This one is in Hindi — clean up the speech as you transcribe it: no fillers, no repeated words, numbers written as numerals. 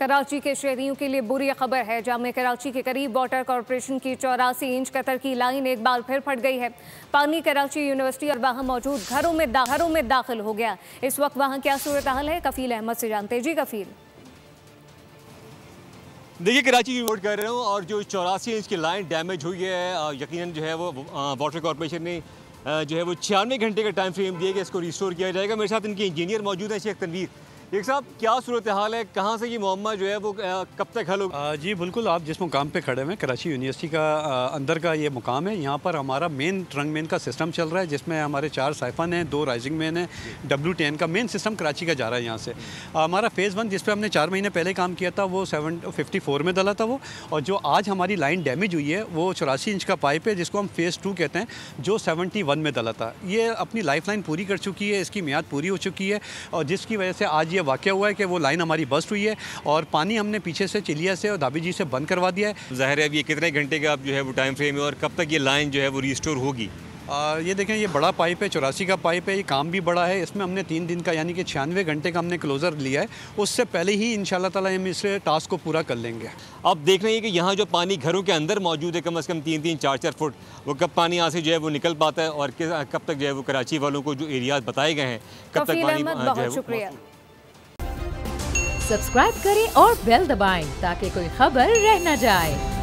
कराची के शहरियों के लिए बुरी खबर है। जामे कराची के करीब वाटर कॉरपोरेशन की 84 इंच कतर की लाइन एक बार फिर फट गई है। पानी कराची यूनिवर्सिटी और वहां मौजूद घरों में दाखिल हो गया। इस वक्त वहां क्या सूरत हाल है, कफील अहमद से जानते जी। कफील, देखिए, कराची की नोट कर रहा हूँ और जो 84 इंच की लाइन डैमेज हुई है, यकीनन जो है वो वाटर कॉरपोरेशन ने जो है वो 96 घंटे का टाइम फ्रेम दिया कि इसको रिस्टोर किया जाएगा। मेरे साथ इनके इंजीनियर मौजूद हैं, शेख तनवीर। एक साहब, क्या सूरत हाल है, कहाँ से ये मुअम्मा जो है वो कब तक हल होगा? जी बिल्कुल, आप जिस मुकाम पे खड़े हैं कराची यूनिवर्सिटी का अंदर का ये मुकाम है। यहाँ पर हमारा मेन ट्रंक मेन का सिस्टम चल रहा है, जिसमें हमारे 4 साइफन हैं, 2 राइजिंग मेन है। WTN का मेन सिस्टम कराची का जा रहा है यहाँ से। हमारा फेज़ 1 जिस पर हमने 4 महीने पहले काम किया था वो 754 में डला था वो। और जो आज हमारी लाइन डैमेज हुई है वो 84 इंच का पाइप है, जिसको हम फेज़ 2 कहते हैं, जो 71 में डला था। ये अपनी लाइफ लाइन पूरी कर चुकी है, इसकी मियाद पूरी हो चुकी है, और जिसकी वजह से आज ये वाक़या हुआ है कि वो लाइन हमारी बस्ट हुई है और पानी हमने पीछे से चिलिया से और दाबी जी से बंद करवा दिया है। ज़ाहिर है अब ये कितने घंटे का जो है वो टाइम फ्रेम है और कब तक ये लाइन जो है वो रिस्टोर होगी? ये देखें, ये बड़ा पाइप है, 84 का पाइप है, ये काम भी बड़ा है। इसमें हमने 3 दिन का यानी कि 96 घंटे का हमने क्लोज़र लिया है। उससे पहले ही इंशाल्लाह ताला हम इस टास्क को पूरा कर लेंगे। अब देख रहे हैं कि यहाँ जो पानी घरों के अंदर मौजूद है, कम से कम 3-3, 4-4 फुट, वो कब पानी यहाँ से जो है वो निकल पाता है और कब तक जो है वो कराची वालों को जो एरियाज बताए गए हैं कब तक पानी जो है वो। सब्सक्राइब करें और बेल दबाएं ताकि कोई खबर रह न जाए।